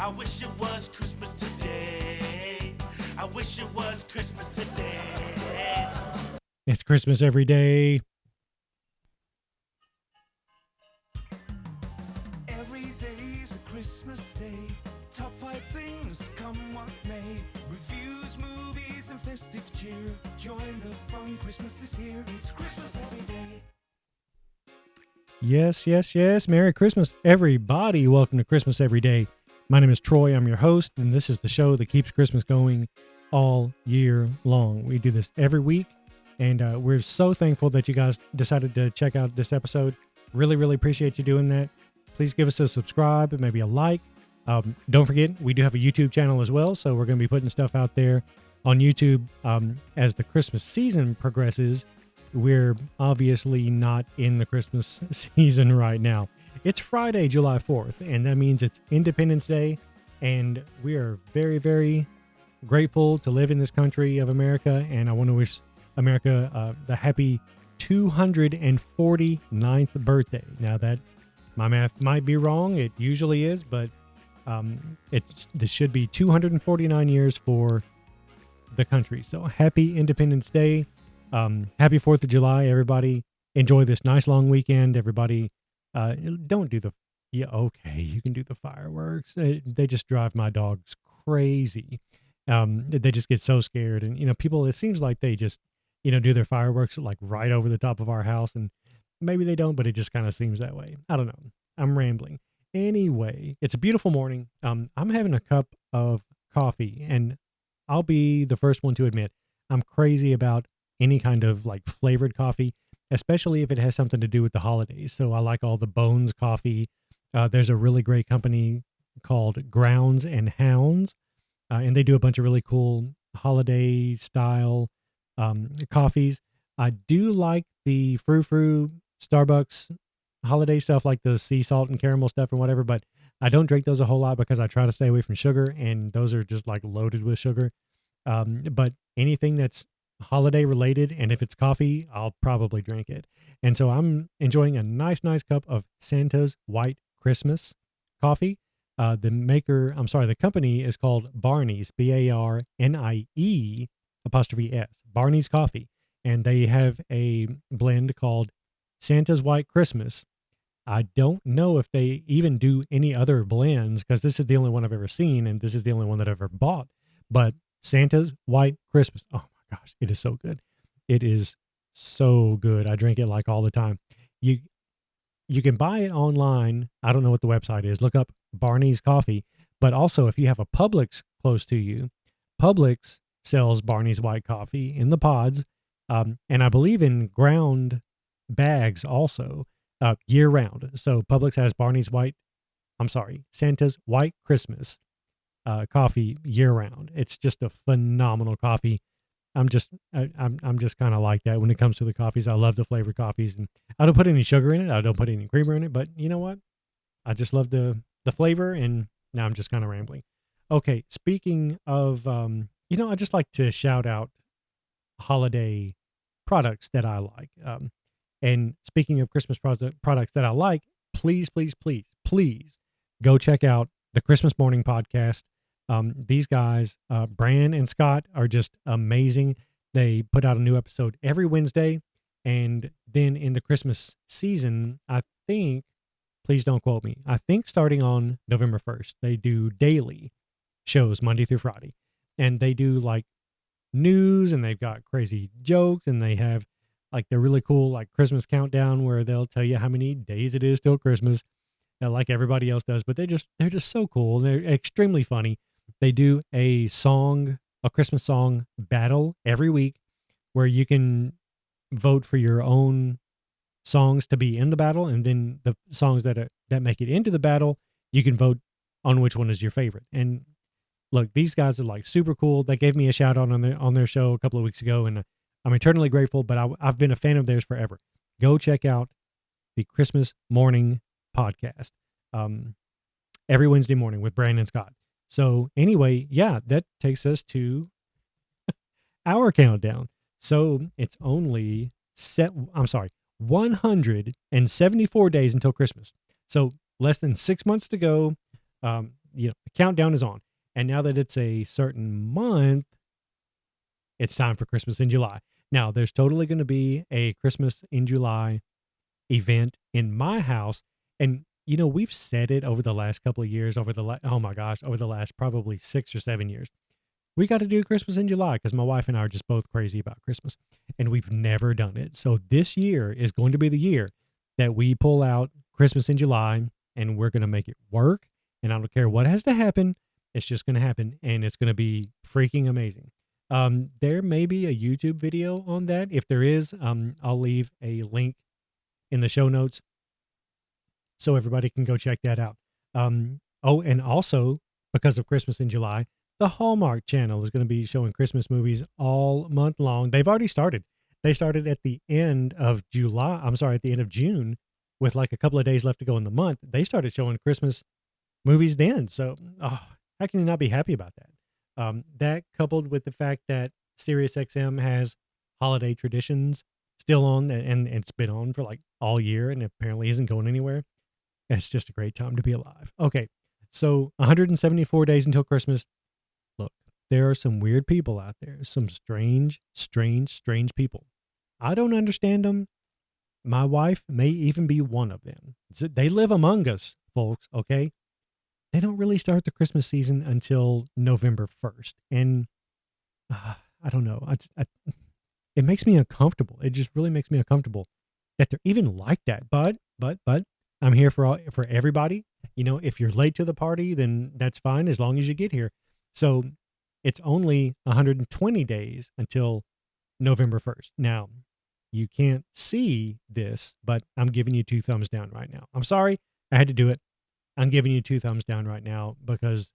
I wish it was Christmas today. I wish it was Christmas today. It's Christmas every day. Every day's a Christmas day. Top 5 things, come what may. Reviews, movies, and festive cheer. Join the fun, Christmas is here. It's Christmas every day. Yes, yes, yes. Merry Christmas, everybody. Welcome to Christmas Every Day. My name is Troy. I'm your host, and this is the show that keeps Christmas going all year long. We do this every week, and we're so thankful that you guys decided to check out this episode. Really, really appreciate you doing that. Please give us a subscribe and maybe a like. Don't forget, we do have a YouTube channel as well, so we're going to be putting stuff out there on YouTube as the Christmas season progresses. We're obviously not in the Christmas season right now. It's Friday, July 4th, and that means it's Independence Day, and we are very, very grateful to live in this country of America, and I want to wish America the happy 249th birthday. Now that my math might be wrong, it usually is, but this should be 249 years for the country. So happy Independence Day. Happy 4th of July, everybody. Enjoy this nice long weekend, everybody. Don't do okay, you can do the fireworks. They just drive my dogs crazy. They just get so scared. And, people, it seems like they just, do their fireworks like right over the top of our house. And maybe they don't, but it just kind of seems that way. I don't know. I'm rambling. Anyway, it's a beautiful morning. I'm having a cup of coffee, and I'll be the first one to admit I'm crazy about any kind of like flavored coffee, especially if it has something to do with the holidays. So I like all the Bones coffee. There's a really great company called Grounds and Hounds, and they do a bunch of really cool holiday style coffees. I do like the frou-frou Starbucks holiday stuff, like the sea salt and caramel stuff and whatever, but I don't drink those a whole lot because I try to stay away from sugar, and those are just like loaded with sugar. But anything that's holiday related, and if it's coffee, I'll probably drink it. And so I'm enjoying a nice cup of Santa's White Christmas coffee. The company is called Barney's, BARNIE apostrophe S, Barney's Coffee. And they have a blend called Santa's White Christmas. I don't know if they even do any other blends, because this is the only one I've ever seen, and this is the only one that I've ever bought. But Santa's White Christmas, oh my gosh, it is so good. It is so good. I drink it like all the time. You can buy it online. I don't know what the website is. Look up Barney's Coffee. But also, if you have a Publix close to you, Publix sells Barney's White Coffee in the pods, and I believe in ground bags also, year round. So Publix has Santa's White Christmas coffee year round. It's just a phenomenal coffee. I'm just kind of like that when it comes to the coffees. I love the flavored coffees, and I don't put any sugar in it. I don't put any creamer in it, but you know what? I just love the flavor, and now I'm just kind of rambling. Okay, speaking of, I just like to shout out holiday products that I like. And speaking of Christmas products that I like, please, please, please, please go check out the Christmas Morning Podcast. These guys, Bran and Scott, are just amazing. They put out a new episode every Wednesday. And then in the Christmas season, I think, please don't quote me, I think starting on November 1st, they do daily shows Monday through Friday. And they do like news, and they've got crazy jokes, and they have like the really cool like Christmas countdown where they'll tell you how many days it is till Christmas, like everybody else does. But they're just so cool. They're extremely funny. They do a Christmas song battle every week where you can vote for your own songs to be in the battle, and then the songs that make it into the battle, you can vote on which one is your favorite. And look, these guys are like super cool. They gave me a shout out on their show a couple of weeks ago, and I'm eternally grateful. But I've been a fan of theirs forever. Go check out the Christmas Morning Podcast every Wednesday morning with Brandon Scott. So anyway, yeah, that takes us to our countdown. So it's only 174 days until Christmas. So less than 6 months to go. the countdown is on. And now that it's a certain month, it's time for Christmas in July. Now, there's totally going to be a Christmas in July event in my house. And, we've said it over the last couple of years, over the last probably 6 or 7 years. We got to do Christmas in July because my wife and I are just both crazy about Christmas, and we've never done it. So this year is going to be the year that we pull out Christmas in July, and we're going to make it work. And I don't care what has to happen. It's just going to happen, and it's going to be freaking amazing. There may be a YouTube video on that. If there is, I'll leave a link in the show notes so everybody can go check that out. And also, because of Christmas in July, the Hallmark Channel is going to be showing Christmas movies all month long. They've already started. They started at the end of at the end of June, with like a couple of days left to go in the month. They started showing Christmas movies then. So, how can you not be happy about that? That coupled with the fact that SiriusXM has holiday traditions still on, and it's been on for like all year and apparently isn't going anywhere. It's just a great time to be alive. Okay, so 174 days until Christmas. Look, there are some weird people out there, some strange people. I don't understand them. My wife may even be one of them. They live among us, folks, okay? They don't really start the Christmas season until November 1st. And I don't know. It makes me uncomfortable. It just really makes me uncomfortable that they're even like that. But I'm here for everybody. If you're late to the party, then that's fine as long as you get here. So it's only 120 days until November 1st. Now, you can't see this, but I'm giving you 2 thumbs down right now. I'm sorry. I had to do it. I'm giving you 2 thumbs down right now because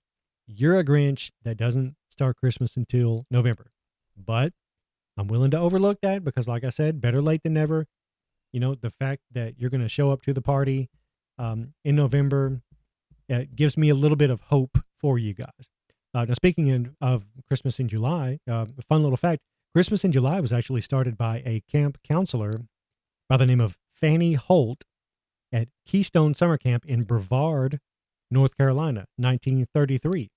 you're a Grinch that doesn't start Christmas until November. But I'm willing to overlook that because, like I said, better late than never. The fact that you're going to show up to the party in November gives me a little bit of hope for you guys. Now, speaking of Christmas in July, a fun little fact, Christmas in July was actually started by a camp counselor by the name of Fannie Holt at Keystone Summer Camp in Brevard, North Carolina, 1933.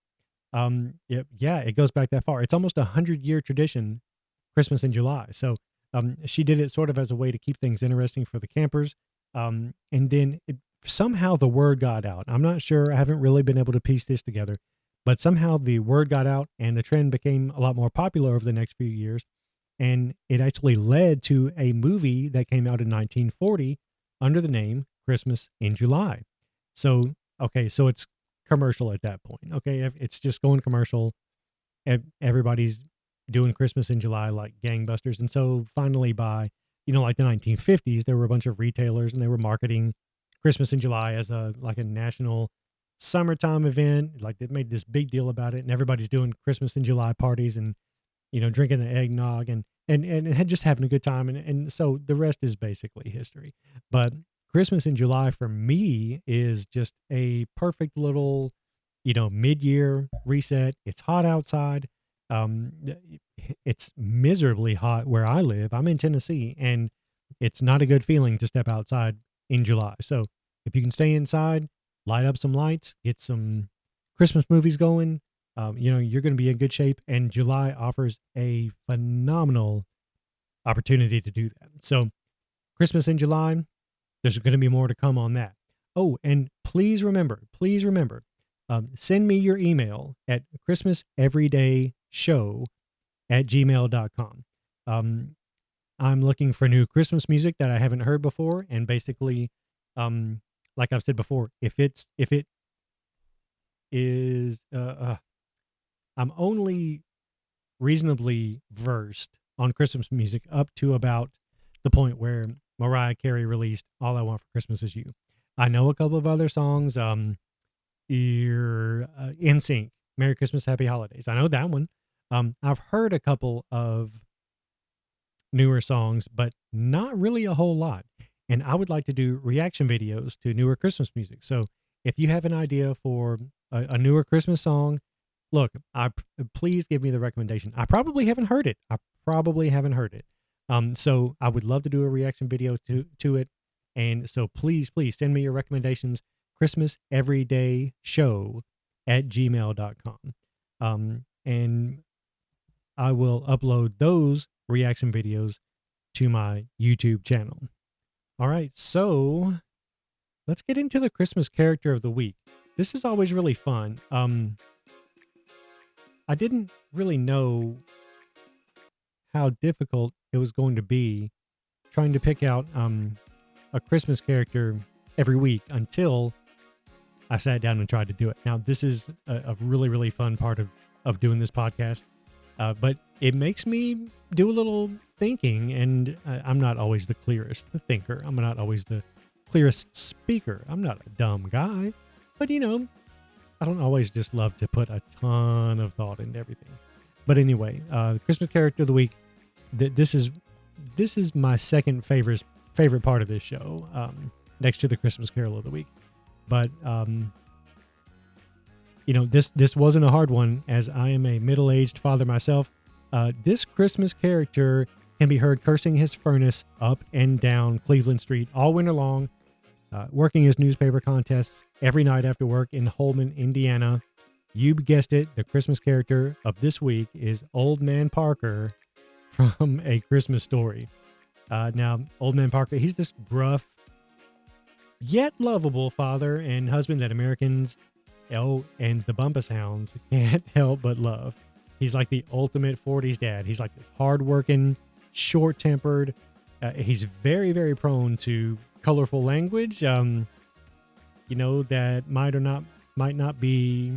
It goes back that far. It's almost 100-year tradition, Christmas in July. So she did it sort of as a way to keep things interesting for the campers. And then somehow the word got out. I'm not sure. I haven't really been able to piece this together. But somehow the word got out and the trend became a lot more popular over the next few years. And it actually led to a movie that came out in 1940 under the name Christmas in July. So it's commercial at that point. Okay, it's just going commercial. Everybody's doing Christmas in July like gangbusters. And so finally by, like the 1950s, there were a bunch of retailers and they were marketing Christmas in July as a national summertime event. Like they made this big deal about it, and everybody's doing Christmas in July parties and drinking the eggnog and just having a good time, and so the rest is basically history. But Christmas in July for me is just a perfect little mid-year reset. It's hot outside. It's miserably hot where I live. I'm in Tennessee, and it's not a good feeling to step outside in July. So if you can stay inside, light up some lights, get some Christmas movies going, you're going to be in good shape. And July offers a phenomenal opportunity to do that. So Christmas in July, there's going to be more to come on that. Oh, and please remember, send me your email at christmaseverydayshow@gmail.com. I'm looking for new Christmas music that I haven't heard before. And basically, like I've said before, if it is, I'm only reasonably versed on Christmas music up to about the point where Mariah Carey released All I Want for Christmas Is You. I know a couple of other songs. NSYNC, Merry Christmas, Happy Holidays. I know that one. I've heard a couple of newer songs, but not really a whole lot. And I would like to do reaction videos to newer Christmas music. So if you have an idea for a newer Christmas song, look, please give me the recommendation. I probably haven't heard it. So I would love to do a reaction video to it. And so please send me your recommendations. ChristmasEverydayShow at gmail.com. And I will upload those reaction videos to my YouTube channel. All right, so let's get into the Christmas character of the week. This is always really fun. I didn't really know how difficult it was going to be trying to pick out a Christmas character every week until I sat down and tried to do it. Now, this is a really, really fun part of doing this podcast, but it makes me do a little thinking, and I'm not always the clearest thinker. I'm not always the clearest speaker. I'm not a dumb guy, but I don't always just love to put a ton of thought into everything. But anyway, Christmas character of the week. This is my second favorite part of this show, next to the Christmas Carol of the week. But this wasn't a hard one, as I am a middle-aged father myself. This Christmas character can be heard cursing his furnace up and down Cleveland Street all winter long, working his newspaper contests every night after work in Holman, Indiana. You guessed it, the Christmas character of this week is Old Man Parker from A Christmas Story. Now, Old Man Parker, he's this gruff, yet lovable father and husband that Americans, and the Bumpus Hounds can't help but love. He's like the ultimate 40s dad. He's like this hardworking, short-tempered. He's very, very prone to colorful language, that might not be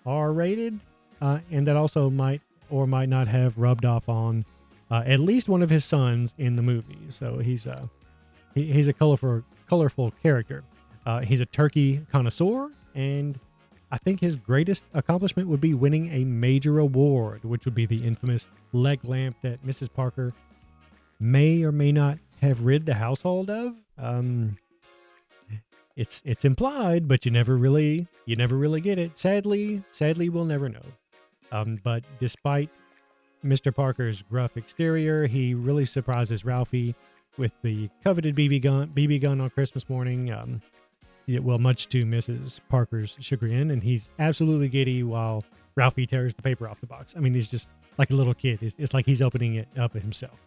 R-rated, and that also might or might not have rubbed off on at least one of his sons in the movie. So he's a colorful character. He's a turkey connoisseur, and I think his greatest accomplishment would be winning a major award, which would be the infamous leg lamp that Mrs. Parker may or may not have rid the household of. It's implied, but you never really get it. Sadly, we'll never know. But despite Mr. Parker's gruff exterior, he really surprises Ralphie with the coveted BB gun on Christmas morning. Much to Mrs. Parker's chagrin, and he's absolutely giddy while Ralphie tears the paper off the box. I mean, he's just like a little kid. It's like he's opening it up himself.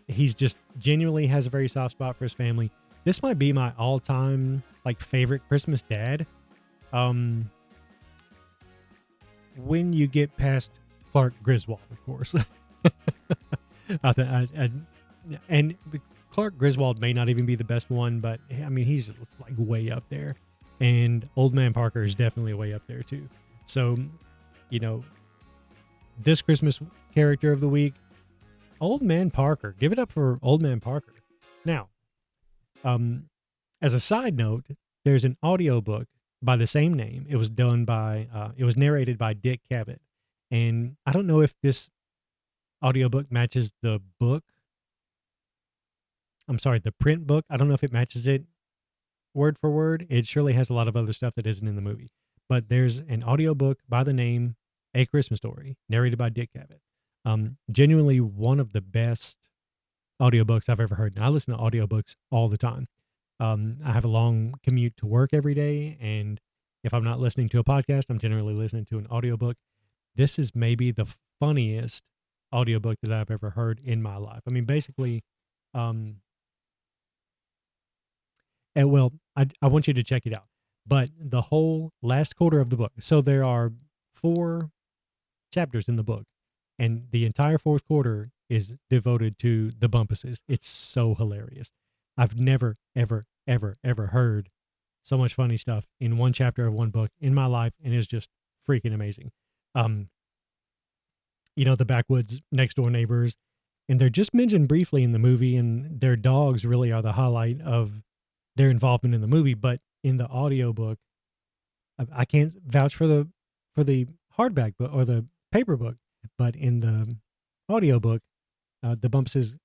He's just genuinely has a very soft spot for his family. This might be my all-time favorite Christmas dad. When you get past Clark Griswold, of course. And Clark Griswold may not even be the best one, but I mean, he's just way up there. And Old Man Parker is definitely way up there too. So, this Christmas character of the week, Old Man Parker. Give it up for Old Man Parker. Now, as a side note, there's an audiobook by the same name. It was narrated by Dick Cavett. And I don't know if this audiobook matches the book. I'm sorry, the print book. I don't know if it matches it word for word. It surely has a lot of other stuff that isn't in the movie. But there's an audiobook by the name A Christmas Story, narrated by Dick Cavett. Genuinely one of the best audiobooks I've ever heard. And I listen to audiobooks all the time. I have a long commute to work every day, and if I'm not listening to a podcast, I'm generally listening to an audiobook. This is maybe the funniest audiobook that I've ever heard in my life. I mean, basically, I want you to check it out. But the whole last quarter of the book, so there are 4 chapters in the book, and the entire fourth quarter is devoted to the Bumpuses. It's so hilarious. I've never, ever, ever, ever heard so much funny stuff in one chapter of one book in my life, and it's just freaking amazing. The backwoods next door neighbors, and they're just mentioned briefly in the movie, and their dogs really are the highlight of their involvement in the movie. But in the audiobook, I can't vouch for the hardback book or the paper book, but in the audiobook, the Bumpuses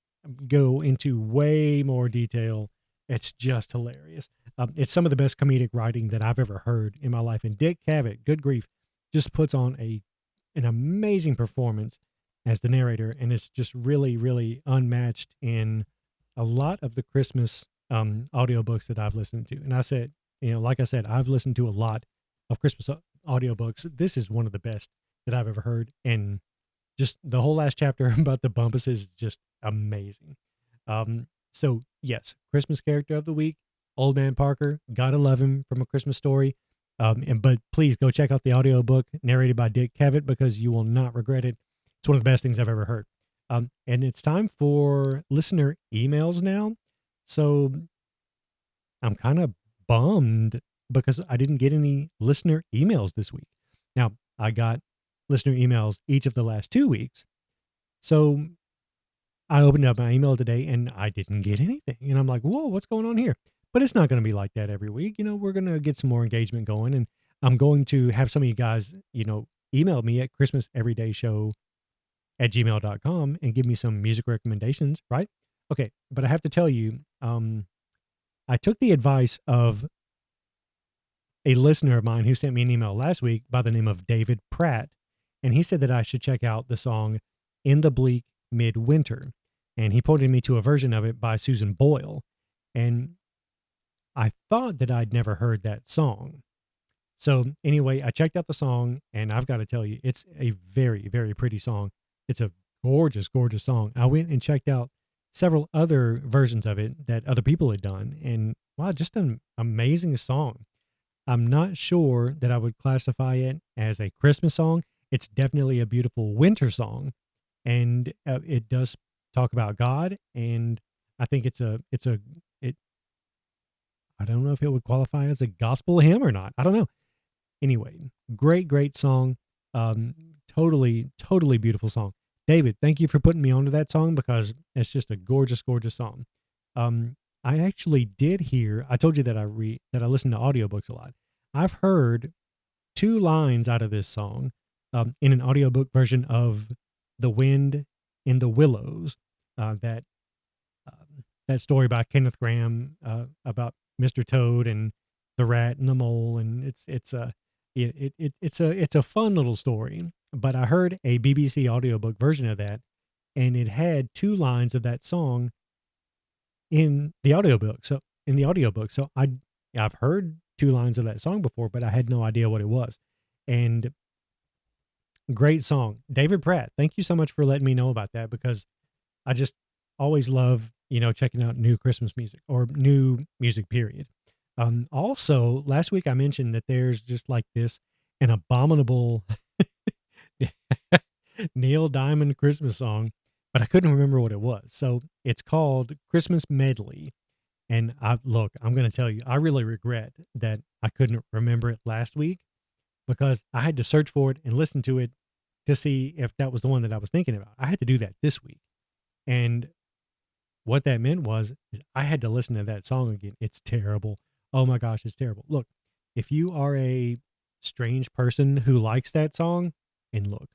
go into way more detail. It's just hilarious. It's some of the best comedic writing that I've ever heard in my life. And Dick Cavett, good grief, just puts on an amazing performance as the narrator. And it's just really, really unmatched in a lot of the Christmas audiobooks that I've listened to. And I said, like I said, I've listened to a lot of Christmas audiobooks, this is one of the best that I've ever heard. And just the whole last chapter about the Bumpus is just amazing. So yes, Christmas character of the week, Old Man Parker. Gotta love him from A Christmas Story. But please go check out the audiobook narrated by Dick Cavett because you will not regret it. It's one of the best things I've ever heard. And it's time for listener emails now. So I'm kind of bummed because I didn't get any listener emails this week. Now, I got listener emails each of the last 2 weeks. So I opened up my email today and I didn't get anything. And I'm like, whoa, what's going on here? But it's not going to be like that every week. We're going to get some more engagement going. And I'm going to have some of you guys, email me at christmaseverydayshow@gmail.com and give me some music recommendations, right? Okay. But I have to tell you, I took the advice of a listener of mine who sent me an email last week by the name of David Pratt. And he said that I should check out the song In the Bleak Midwinter. And he pointed me to a version of it by Susan Boyle. And I thought that I'd never heard that song. So anyway, I checked out the song and I've got to tell you, it's a very, very pretty song. It's a gorgeous, gorgeous song. I went and checked out several other versions of it that other people had done. And wow, just an amazing song. I'm not sure that I would classify it as a Christmas song. It's definitely a beautiful winter song. And it does talk about God. And I think I don't know if it would qualify as a gospel hymn or not. I don't know. Anyway, great, great song. Totally, totally beautiful song. David, thank you for putting me onto that song because it's just a gorgeous, gorgeous song. I actually did hear, I told you that I listen to audiobooks a lot. I've heard 2 lines out of this song in an audiobook version of The Wind in the Willows, that story by Kenneth Graham about Mr. Toad and the rat and the mole, and it's a fun little story. But I heard a BBC audiobook version of that, and it had 2 lines of that song in the audiobook. So I've heard 2 lines of that song before, but I had no idea what it was. And great song. David Pratt, thank you so much for letting me know about that because I just always love, checking out new Christmas music or new music, period. Also, last week I mentioned that there's just like an abominable Neil Diamond Christmas song, but I couldn't remember what it was. So it's called Christmas Medley. And I'm going to tell you, I really regret that I couldn't remember it last week because I had to search for it and listen to it to see if that was the one that I was thinking about. I had to do that this week. And what that meant was I had to listen to that song again. It's terrible. Oh my gosh, it's terrible. Look, if you are a strange person who likes that song, and look,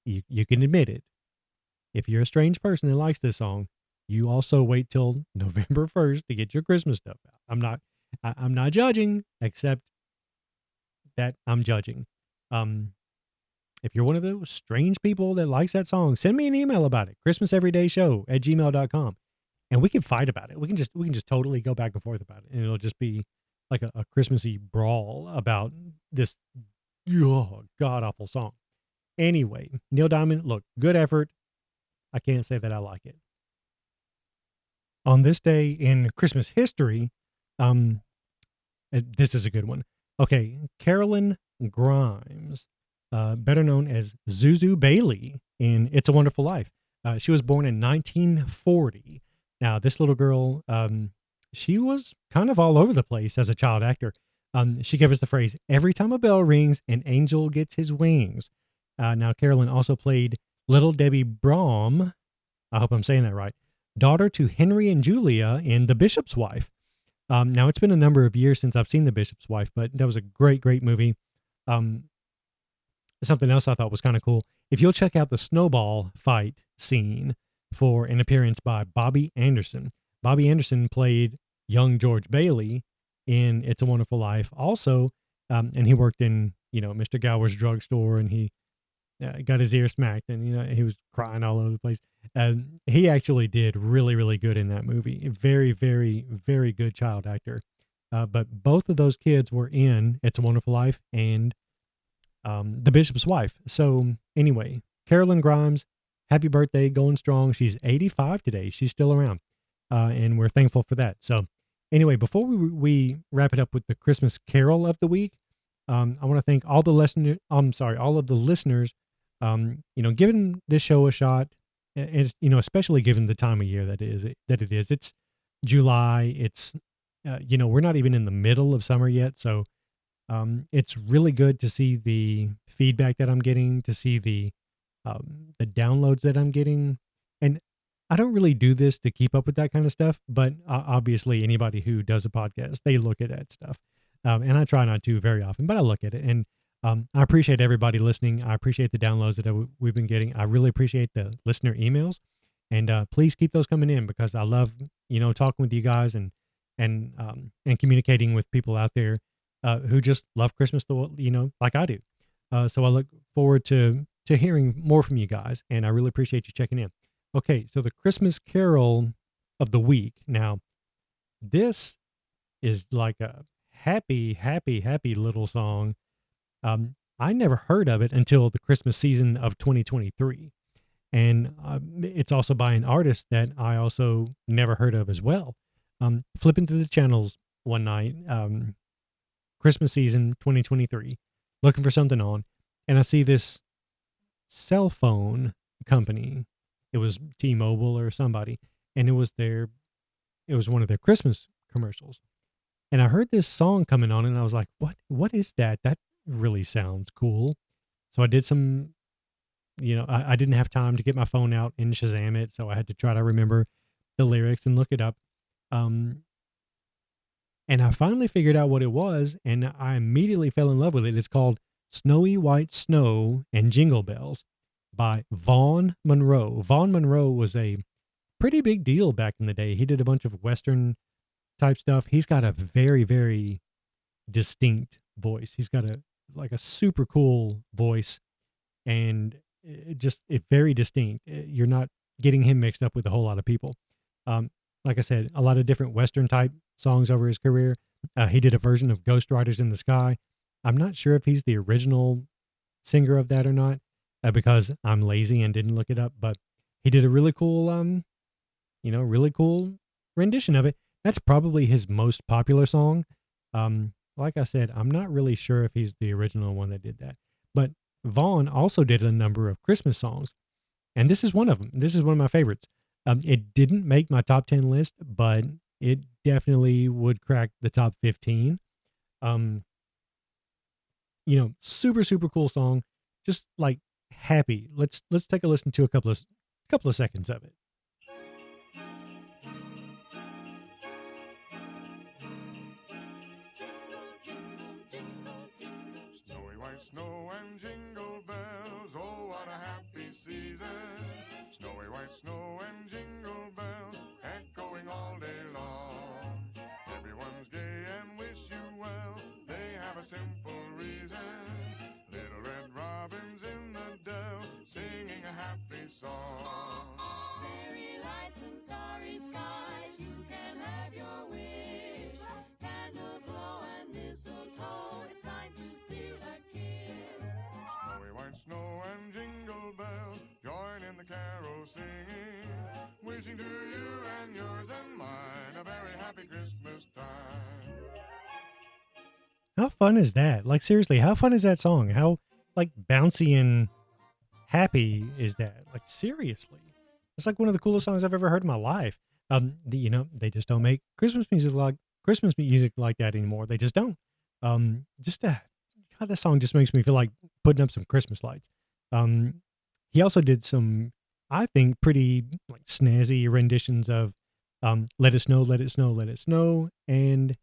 you can admit it. If you're a strange person that likes this song, you also wait till November 1st to get your Christmas stuff out. I'm not judging, except that I'm judging. If you're one of those strange people that likes that song, send me an email about it. christmaseverydayshow@gmail.com. And we can fight about it. We can just totally go back and forth about it. And it'll just be like a Christmassy brawl about this god awful song. Anyway, Neil Diamond, look, good effort. I can't say that I like it. On this day in Christmas history, this is a good one. Okay, Carolyn Grimes, better known as Zuzu Bailey in It's a Wonderful Life. She was born in 1940. Now, this little girl, she was kind of all over the place as a child actor. She gave us the phrase, "Every time a bell rings, an angel gets his wings." Now, Carolyn also played Little Debbie Braum, I hope I'm saying that right, daughter to Henry and Julia in The Bishop's Wife. Now, it's been a number of years since I've seen The Bishop's Wife, but that was a great, great movie. Something else I thought was kind of cool. If you'll check out the snowball fight scene for an appearance by Bobby Anderson. Bobby Anderson played young George Bailey in It's a Wonderful Life also, and he worked in, Mr. Gower's drugstore, and he got his ear smacked, and, he was crying all over the place. He actually did really, really good in that movie. A very, very, very good child actor. but both of those kids were in It's a Wonderful Life and The Bishop's Wife. So anyway, Carolyn Grimes, happy birthday, going strong. She's 85 today. She's still around, and we're thankful for that. So anyway, before we wrap it up with the Christmas Carol of the week, I want to thank all all of the listeners. Giving this show a shot, and especially given the time of year that it is. It's July. It's we're not even in the middle of summer yet, so it's really good to see the feedback that I'm getting, to see the downloads that I'm getting. And I don't really do this to keep up with that kind of stuff, but obviously anybody who does a podcast, they look at that stuff. And I try not to very often, but I look at it. And I appreciate everybody listening. I appreciate the downloads that we've been getting. I really appreciate the listener emails. And please keep those coming in, because I love, talking with you guys and communicating with people out there who just love Christmas, like I do. So I look forward to hearing more from you guys, and I really appreciate you checking in. Okay, so the Christmas Carol of the week. Now, this is like a happy, happy, happy little song. I never heard of it until the Christmas season of 2023. And it's also by an artist that I also never heard of as well. Flipping through the channels one night, Christmas season 2023, looking for something on, and I see this cell phone company. It was T-Mobile or somebody, and it was one of their Christmas commercials. And I heard this song coming on, and I was like, what is that? That really sounds cool. So I did some, I didn't have time to get my phone out and Shazam it, so I had to try to remember the lyrics and look it up. And I finally figured out what it was, and I immediately fell in love with it. It's called Snowy White Snow and Jingle Bells by Vaughn Monroe. Vaughn Monroe was a pretty big deal back in the day. He did a bunch of Western type stuff. He's got a very, very distinct voice. He's got a super cool voice, and it's very distinct. You're not getting him mixed up with a whole lot of people. Like I said, a lot of different Western type songs over his career. He did a version of Ghost Riders in the Sky. I'm not sure if he's the original singer of that or not, because I'm lazy and didn't look it up, but he did a really cool, really cool rendition of it. That's probably his most popular song. Like I said, I'm not really sure if he's the original one that did that, but Vaughn also did a number of Christmas songs, and this is one of them. This is one of my favorites. It didn't make my top 10 list, but it definitely would crack the top 15. Super, super cool song. Just like happy. Let's take a listen to a couple of seconds of it. Snowy white snow and jingle bells, oh what a happy season. Snowy white snow and jingle bells, echoing all day long. Everyone's gay and wish you well, they have a simple reason. Little red robins in the dell, singing a happy song. Fairy lights and starry skies, you can have your wish. Candle glow and mistletoe, it's time to steal a kiss. Snowy white snow and jingle bells, join in the carol singing. Wishing to you and yours and mine a very happy Christmas time. How fun is that? Like, seriously, how fun is that song? How, like, bouncy and happy is that? Like, seriously. It's like one of the coolest songs I've ever heard in my life. They just don't make Christmas music like that anymore. They just don't. God, that song just makes me feel like putting up some Christmas lights. He also did some, I think, pretty like snazzy renditions of Let It Snow, Let It Snow, Let It Snow, and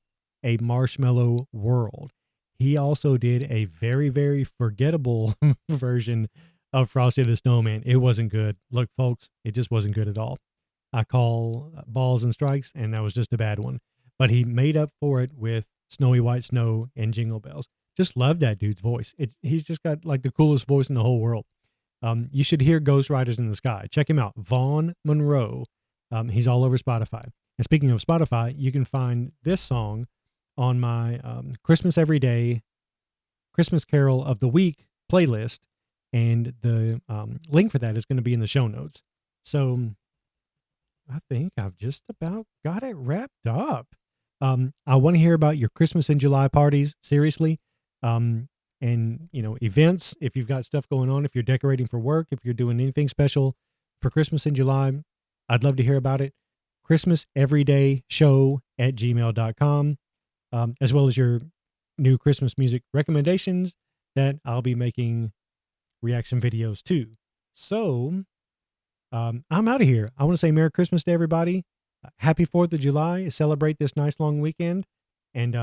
A Marshmallow World. He also did a very, very forgettable version of Frosty the Snowman. It wasn't good. Look, folks, it just wasn't good at all. I call balls and strikes, and that was just a bad one. But he made up for it with Snowy White Snow and Jingle Bells. Just love that dude's voice. He's just got like the coolest voice in the whole world. You should hear Ghost Riders in the Sky. Check him out, Vaughn Monroe. He's all over Spotify. And speaking of Spotify, you can find this song on my Christmas Every Day Christmas Carol of the Week playlist, and the link for that is going to be in the show notes. So I think I've just about got it wrapped up. I want to hear about your Christmas in July parties, seriously. And, events, if you've got stuff going on, if you're decorating for work, if you're doing anything special for Christmas in July, I'd love to hear about it. ChristmasEverydayShow@gmail.com, as well as your new Christmas music recommendations that I'll be making reaction videos to. So I'm out of here. I want to say Merry Christmas to everybody. Happy 4th of July. Celebrate this nice long weekend. And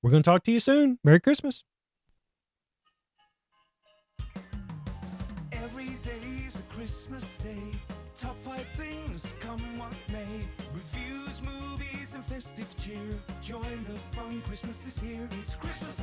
we're going to talk to you soon. Merry Christmas. Every day's a Christmas day. Top 5 things, come what may. Reviews, movies, and festive cheer. Join the fun, Christmas is here. It's Christmas